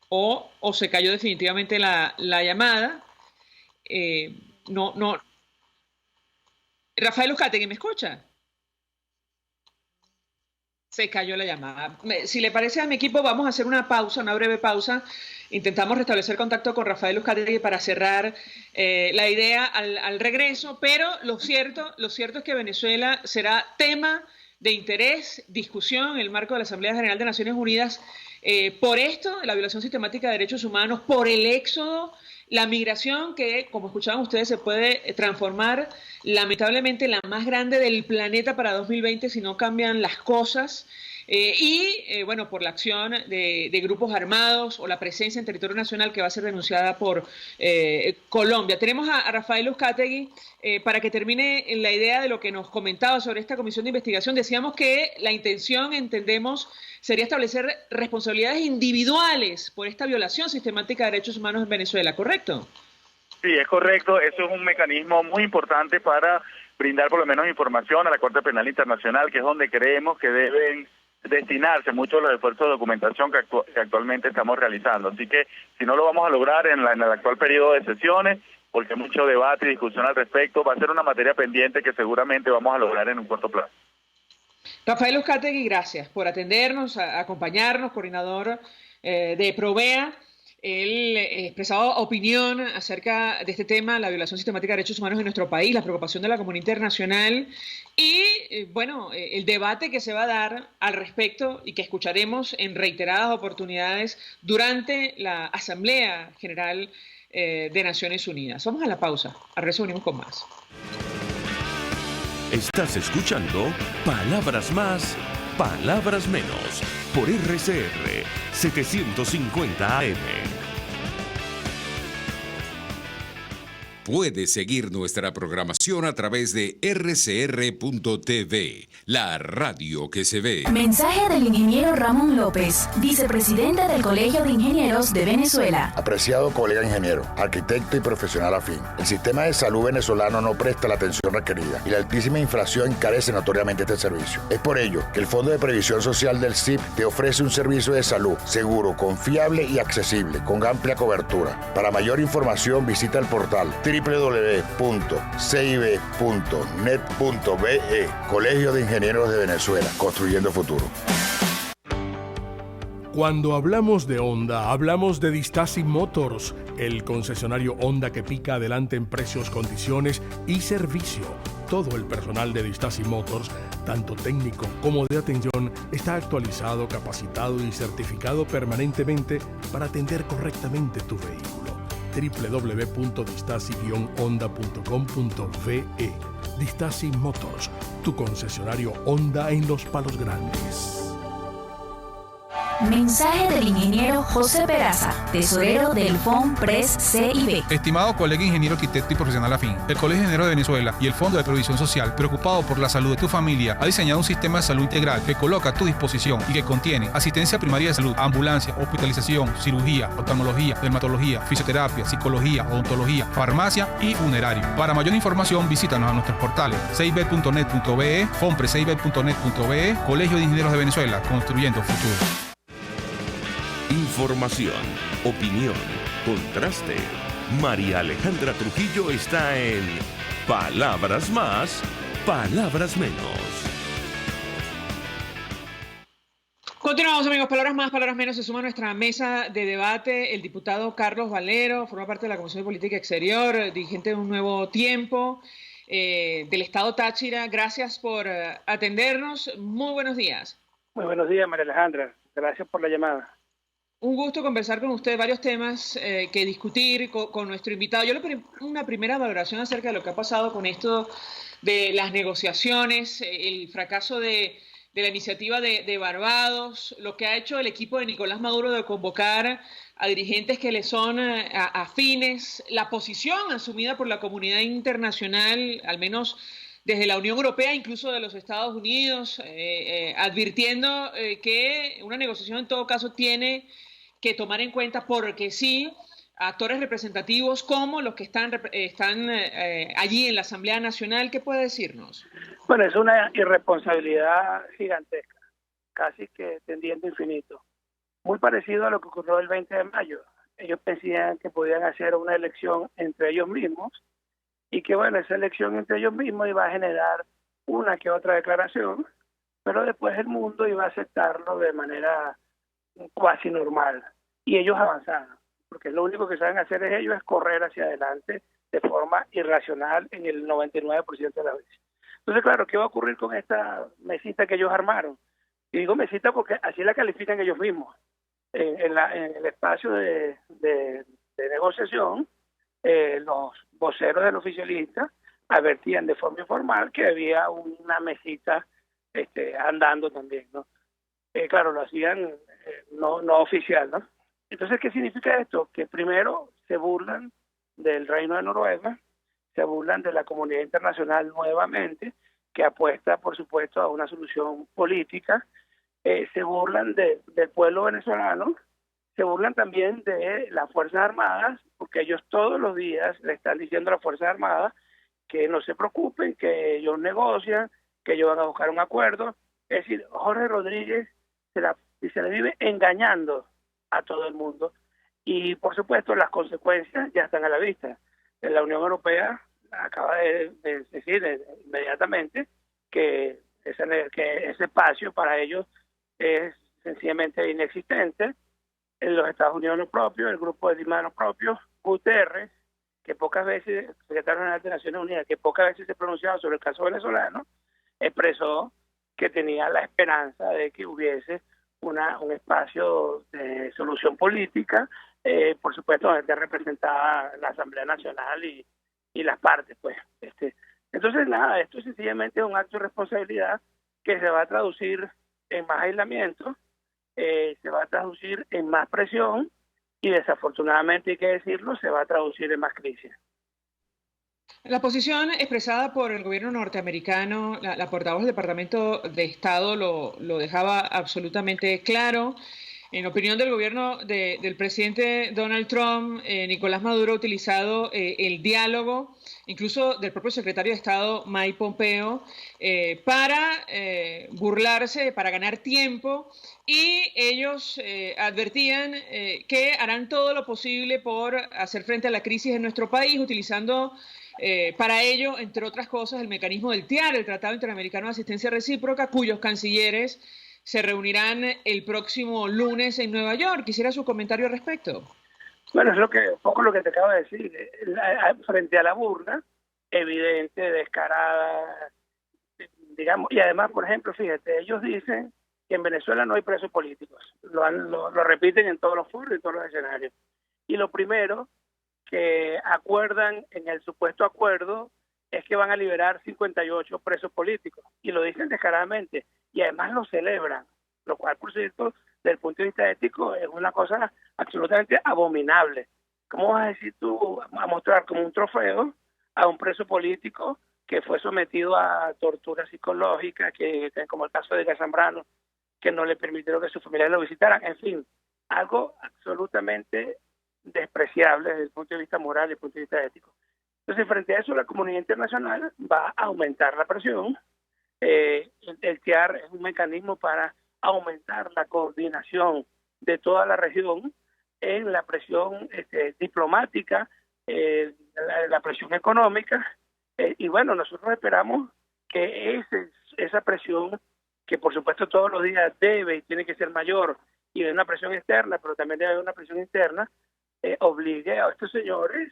O se cayó definitivamente la llamada. No. Rafael Uzcategui, ¿me escucha? Se cayó la llamada. Si le parece a mi equipo, vamos a hacer una pausa, una breve pausa. Intentamos restablecer contacto con Rafael Uzcategui para cerrar la idea al regreso, pero lo cierto es que Venezuela será tema de interés, discusión en el marco de la Asamblea General de Naciones Unidas por esto, la violación sistemática de derechos humanos, por el éxodo, la migración que, como escuchaban ustedes, se puede transformar lamentablemente en la más grande del planeta para 2020 si no cambian las cosas. Bueno, por la acción de grupos armados o la presencia en territorio nacional que va a ser denunciada por Colombia. Tenemos a Rafael Uzcategui para que termine la idea de lo que nos comentaba sobre esta comisión de investigación. Decíamos que la intención, entendemos, sería establecer responsabilidades individuales por esta violación sistemática de derechos humanos en Venezuela, ¿correcto? Sí, es correcto. Eso es un mecanismo muy importante para brindar por lo menos información a la Corte Penal Internacional, que es donde creemos que deben destinarse muchos los esfuerzos de documentación que actualmente estamos realizando. Así que si no lo vamos a lograr en el actual periodo de sesiones, porque hay mucho debate y discusión al respecto, va a ser una materia pendiente que seguramente vamos a lograr en un corto plazo. Rafael Uzcategui, gracias por atendernos, acompañarnos, coordinador de Provea. Él expresaba opinión acerca de este tema, la violación sistemática de derechos humanos en nuestro país, la preocupación de la comunidad internacional y, bueno, el debate que se va a dar al respecto y que escucharemos en reiteradas oportunidades durante la Asamblea General de Naciones Unidas. Vamos a la pausa, al regreso venimos con más. Estás escuchando Palabras Más, Palabras Menos, por RCR 750 AM. Puedes seguir nuestra programación a través de rcr.tv, la radio que se ve. Mensaje del ingeniero Ramón López, vicepresidente del Colegio de Ingenieros de Venezuela. Apreciado colega ingeniero, arquitecto y profesional afín, el sistema de salud venezolano no presta la atención requerida y la altísima inflación encarece notoriamente este servicio. Es por ello que el Fondo de Previsión Social del CIP te ofrece un servicio de salud seguro, confiable y accesible, con amplia cobertura. Para mayor información visita el portal www.cib.net.be, Colegio de Ingenieros de Venezuela, construyendo futuro. Cuando hablamos de Honda, hablamos de Distasi Motors, el concesionario Honda que pica adelante en precios, condiciones y servicio. Todo el personal de Distaci Motors, tanto técnico como de atención, está actualizado, capacitado y certificado permanentemente para atender correctamente tu vehículo. www.distaci-honda.com.ve. Distaci Motors, tu concesionario Honda en Los Palos Grandes. Mensaje del ingeniero José Peraza, tesorero del FOMPRES CIB. Estimado colega ingeniero, arquitecto y profesional afín, el Colegio de Ingenieros de Venezuela y el Fondo de Previsión Social, preocupado por la salud de tu familia, ha diseñado un sistema de salud integral que coloca a tu disposición y que contiene asistencia primaria de salud, ambulancia, hospitalización, cirugía, oftalmología, dermatología, fisioterapia, psicología, odontología, farmacia y funerario. Para mayor información, visítanos a nuestros portales cib.net.be, fomprescib.net.be, Colegio de Ingenieros de Venezuela, construyendo futuro. Información, opinión, contraste. María Alejandra Trujillo está en Palabras Más, Palabras Menos. Continuamos, amigos. Palabras Más, Palabras Menos. Se suma a nuestra mesa de debate el diputado Carlos Valero, forma parte de la Comisión de Política Exterior, dirigente de Un Nuevo Tiempo, del Estado Táchira. Gracias por atendernos. Muy buenos días. Muy buenos días, María Alejandra. Gracias por la llamada. Un gusto conversar con usted, varios temas que discutir con nuestro invitado. Yo le pedí una primera valoración acerca de lo que ha pasado con esto de las negociaciones, el fracaso de la iniciativa de Barbados, lo que ha hecho el equipo de Nicolás Maduro de convocar a dirigentes que le son afines, la posición asumida por la comunidad internacional, al menos desde la Unión Europea, incluso de los Estados Unidos, advirtiendo que una negociación en todo caso tiene que tomar en cuenta, porque sí, actores representativos como los que están allí en la Asamblea Nacional. ¿Qué puede decirnos? Bueno, es una irresponsabilidad gigantesca, casi que tendiente a infinito. Muy parecido a lo que ocurrió el 20 de mayo. Ellos pensaban que podían hacer una elección entre ellos mismos y que, bueno, esa elección entre ellos mismos iba a generar una que otra declaración, pero después el mundo iba a aceptarlo de manera cuasi normal, y ellos avanzaron, porque lo único que saben hacer ellos es correr hacia adelante de forma irracional en el 99% de las veces. Entonces, claro, ¿qué va a ocurrir con esta mesita que ellos armaron? Y digo mesita porque así la califican ellos mismos. En el espacio de negociación, los voceros del oficialista advertían de forma informal que había una mesita andando también, ¿no? Claro, lo hacían no oficial, ¿no? Entonces, ¿qué significa esto? Que primero se burlan del Reino de Noruega, se burlan de la comunidad internacional nuevamente, que apuesta, por supuesto, a una solución política, se burlan del pueblo venezolano, se burlan también de las Fuerzas Armadas, porque ellos todos los días le están diciendo a las Fuerzas Armadas que no se preocupen, que ellos negocian, que ellos van a buscar un acuerdo. Es decir, Jorge Rodríguez se le vive engañando a todo el mundo, y por supuesto las consecuencias ya están a la vista. La Unión Europea acaba de decir inmediatamente que ese espacio para ellos es sencillamente inexistente. En los Estados Unidos lo propio, el Grupo de Lima lo propio, Guterres, que pocas veces, secretario general de Naciones Unidas, que pocas veces se pronunciaba sobre el caso venezolano, expresó que tenía la esperanza de que hubiese un espacio de solución política, por supuesto, donde representaba la Asamblea Nacional y las partes, pues. Entonces, nada, esto sencillamente es un acto de responsabilidad que se va a traducir en más aislamiento, se va a traducir en más presión y, desafortunadamente, hay que decirlo, se va a traducir en más crisis. La posición expresada por el gobierno norteamericano, la portavoz del Departamento de Estado lo dejaba absolutamente claro. En opinión del gobierno del presidente Donald Trump, Nicolás Maduro ha utilizado el diálogo, incluso del propio secretario de Estado Mike Pompeo, para burlarse, para ganar tiempo, y ellos advertían que harán todo lo posible por hacer frente a la crisis en nuestro país, utilizando para ello, entre otras cosas, el mecanismo del TIAR, el Tratado Interamericano de Asistencia Recíproca, cuyos cancilleres se reunirán el próximo lunes en Nueva York. Quisiera su comentario al respecto. Bueno, es un poco lo que te acabo de decir. Frente a la burla, evidente, descarada, digamos. Y además, por ejemplo, fíjate, ellos dicen que en Venezuela no hay presos políticos. Lo repiten en todos los foros y en todos los escenarios. Y lo primero que acuerdan en el supuesto acuerdo es que van a liberar 58 presos políticos. Y lo dicen descaradamente. Y además lo celebran. Lo cual, por cierto, desde el punto de vista ético, es una cosa absolutamente abominable. ¿Cómo vas a decir tú, a mostrar como un trofeo a un preso político que fue sometido a tortura psicológica, que como el caso de Zambrano, que no le permitieron que sus familiares lo visitaran? En fin, algo absolutamente despreciable desde el punto de vista moral y desde el punto de vista ético. Entonces, frente a eso, la comunidad internacional va a aumentar la presión. El TIAR es un mecanismo para aumentar la coordinación de toda la región en la presión diplomática, la presión económica, y bueno, nosotros esperamos que esa presión, que por supuesto todos los días debe y tiene que ser mayor, y es una presión externa, pero también debe haber una presión interna, obligue a estos señores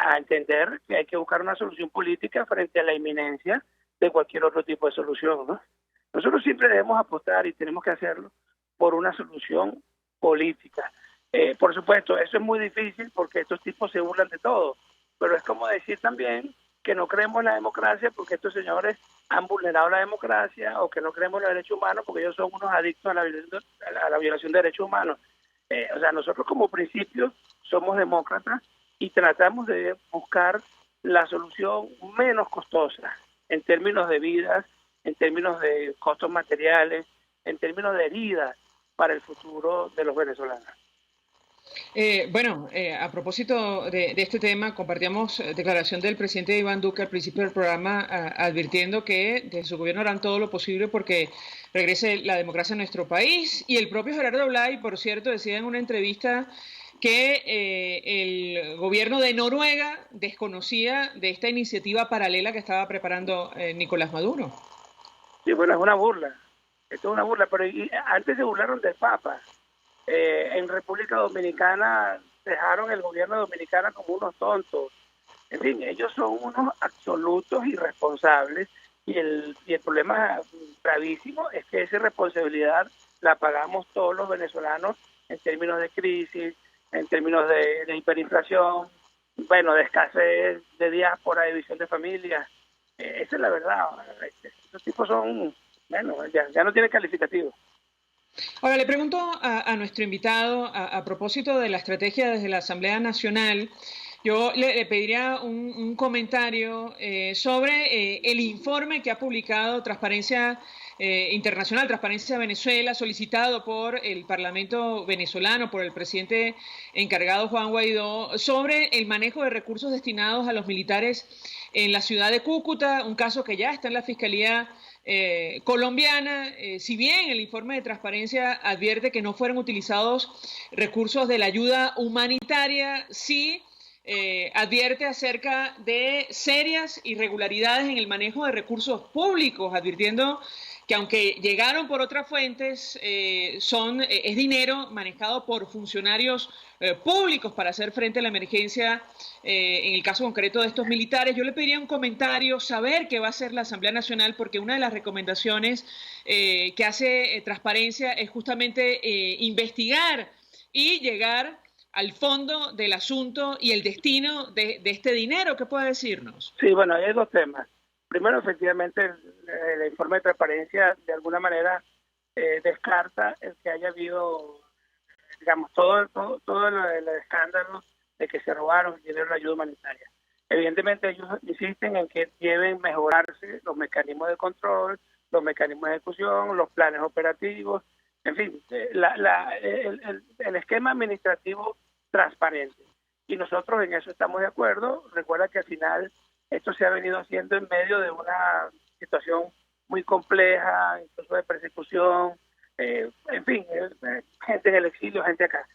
a entender que hay que buscar una solución política frente a la inminencia de cualquier otro tipo de solución, ¿no? Nosotros siempre debemos apostar, y tenemos que hacerlo, por una solución política. Por supuesto, eso es muy difícil porque estos tipos se burlan de todo, pero es como decir también que no creemos en la democracia porque estos señores han vulnerado la democracia, o que no creemos en los derechos humanos porque ellos son unos adictos a la violación de derechos humanos. O sea, nosotros como principio somos demócratas y tratamos de buscar la solución menos costosa en términos de vidas, en términos de costos materiales, en términos de heridas para el futuro de los venezolanos. A propósito de este tema, compartíamos declaración del presidente Iván Duque al principio del programa, advirtiendo que desde su gobierno harán todo lo posible porque regrese la democracia a nuestro país. Y el propio Gerardo Blay, por cierto, decía en una entrevista que el gobierno de Noruega desconocía de esta iniciativa paralela que estaba preparando Nicolás Maduro. Sí, bueno, es una burla. Esto es una burla, pero antes se burlaron del Papa. En República Dominicana dejaron el gobierno dominicano como unos tontos. En fin, ellos son unos absolutos irresponsables, y el problema gravísimo es que esa responsabilidad la pagamos todos los venezolanos en términos de crisis, en términos de hiperinflación, bueno, de escasez, de diáspora, de división de familias. Esa es la verdad. Estos tipos son, bueno, ya no tienen calificativo. Ahora, le pregunto a nuestro invitado, a propósito de la estrategia desde la Asamblea Nacional, yo le pediría un comentario sobre el informe que ha publicado Transparencia Internacional, Transparencia Venezuela, solicitado por el Parlamento venezolano, por el presidente encargado Juan Guaidó, sobre el manejo de recursos destinados a los militares en la ciudad de Cúcuta, un caso que ya está en la Fiscalía colombiana. Si bien el informe de transparencia advierte que no fueron utilizados recursos de la ayuda humanitaria, sí advierte acerca de serias irregularidades en el manejo de recursos públicos, advirtiendo que aunque llegaron por otras fuentes, es dinero manejado por funcionarios públicos para hacer frente a la emergencia, en el caso concreto de estos militares. Yo le pediría un comentario, saber qué va a hacer la Asamblea Nacional, porque una de las recomendaciones que hace Transparencia es justamente investigar y llegar al fondo del asunto y el destino de este dinero. ¿Qué puede decirnos? Sí, bueno, hay dos temas. Primero, efectivamente, el informe de transparencia de alguna manera descarta el que haya habido, digamos, todo el escándalo de que se robaron dinero de la ayuda humanitaria. Evidentemente, ellos insisten en que deben mejorarse los mecanismos de control, los mecanismos de ejecución, los planes operativos, en fin, el esquema administrativo transparente. Y nosotros en eso estamos de acuerdo. Recuerda que al final esto se ha venido haciendo en medio de una situación muy compleja, incluso de persecución, en fin, gente en el exilio, gente acá.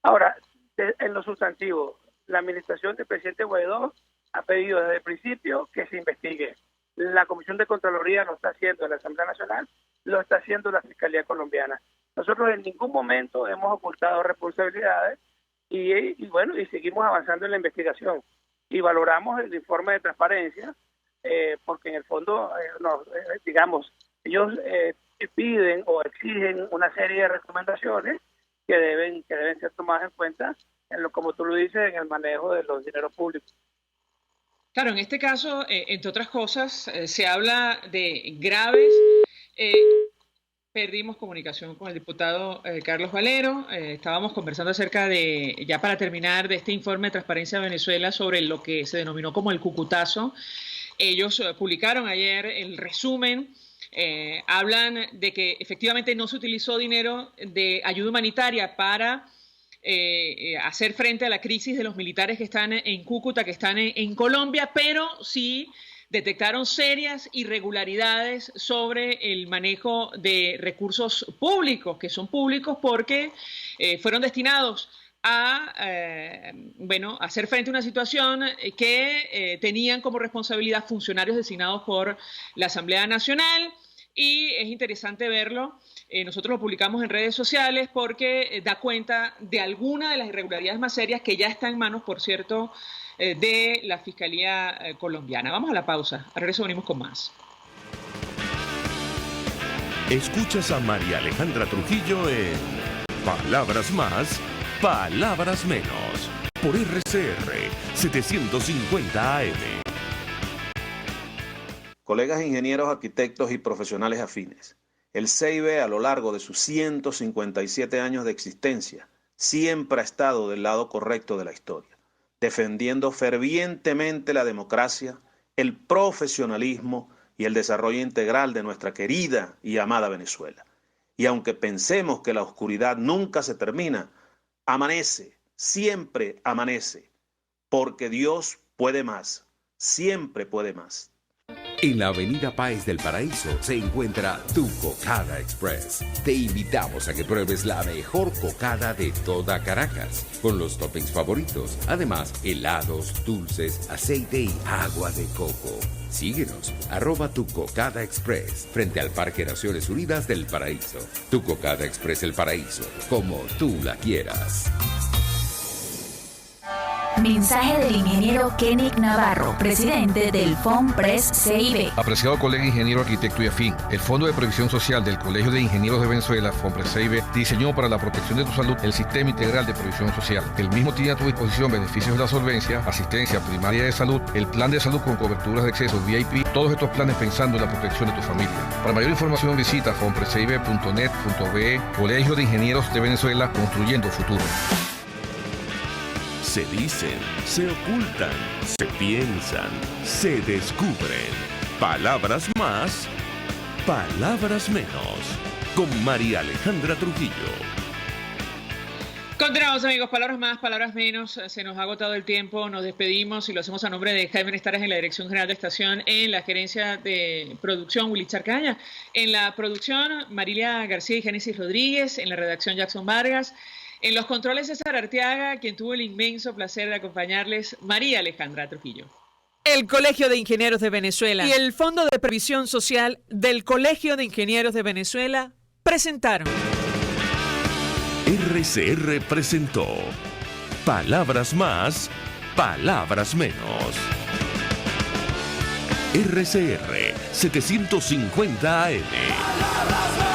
Ahora, en lo sustantivo, la administración del presidente Guaidó ha pedido desde el principio que se investigue. La Comisión de Contraloría lo está haciendo, la Asamblea Nacional lo está haciendo la Fiscalía Colombiana. Nosotros en ningún momento hemos ocultado responsabilidades y seguimos avanzando en la investigación. y valoramos el informe de transparencia, porque en el fondo, digamos, ellos piden o exigen una serie de recomendaciones que deben ser tomadas en cuenta, como tú lo dices, en el manejo de los dineros públicos. Claro, en este caso, entre otras cosas, se habla de graves... Perdimos comunicación con el diputado Carlos Valero. Estábamos conversando acerca de, ya para terminar, de este informe de Transparencia de Venezuela sobre lo que se denominó como el Cúcutazo. Ellos publicaron ayer el resumen. Hablan de que efectivamente no se utilizó dinero de ayuda humanitaria para hacer frente a la crisis de los militares que están en Cúcuta, que están en Colombia, pero sí detectaron serias irregularidades sobre el manejo de recursos públicos, que son públicos porque fueron destinados a hacer frente a una situación que tenían como responsabilidad funcionarios designados por la Asamblea Nacional, y es interesante verlo. Nosotros lo publicamos en redes sociales porque da cuenta de alguna de las irregularidades más serias que ya está en manos, por cierto, de la Fiscalía colombiana. Vamos a la pausa. Al regreso venimos con más. Escuchas a María Alejandra Trujillo en Palabras Más, Palabras Menos, por RCR 750 AM. Colegas ingenieros, arquitectos y profesionales afines, el CIB a lo largo de sus 157 años de existencia siempre ha estado del lado correcto de la historia, defendiendo fervientemente la democracia, el profesionalismo y el desarrollo integral de nuestra querida y amada Venezuela. Y aunque pensemos que la oscuridad nunca se termina, amanece, siempre amanece, porque Dios puede más, siempre puede más. En la avenida Páez del Paraíso se encuentra Tu Cocada Express. Te invitamos a que pruebes la mejor cocada de toda Caracas, con los toppings favoritos. Además, helados, dulces, aceite y agua de coco. Síguenos, @Tu Cocada Express, frente al Parque Naciones Unidas del Paraíso. Tu Cocada Express El Paraíso, como tú la quieras. Mensaje del ingeniero Kenick Navarro, presidente del FOMPRES CIB. Apreciado colega ingeniero, arquitecto y afín, el Fondo de Previsión Social del Colegio de Ingenieros de Venezuela, FOMPRES CIB, diseñó para la protección de tu salud el Sistema Integral de Previsión Social. El mismo tiene a tu disposición beneficios de la solvencia, asistencia primaria de salud, el plan de salud con coberturas de acceso VIP, todos estos planes pensando en la protección de tu familia. Para mayor información visita fomprescib.net.be. Colegio de Ingenieros de Venezuela, construyendo futuro. Se dicen, se ocultan, se piensan, se descubren. Palabras más, palabras menos. Con María Alejandra Trujillo. Continuamos, amigos. Palabras más, palabras menos. Se nos ha agotado el tiempo. Nos despedimos y lo hacemos a nombre de Jaime Nestares en la Dirección General de Estación, en la gerencia de producción Willy Charcaña, en la producción Marilia García y Génesis Rodríguez, en la redacción Jackson Vargas. En los controles César Arteaga, quien tuvo el inmenso placer de acompañarles, María Alejandra Trujillo. El Colegio de Ingenieros de Venezuela y el Fondo de Previsión Social del Colegio de Ingenieros de Venezuela presentaron. RCR presentó Palabras más, palabras menos. RCR 750 AM.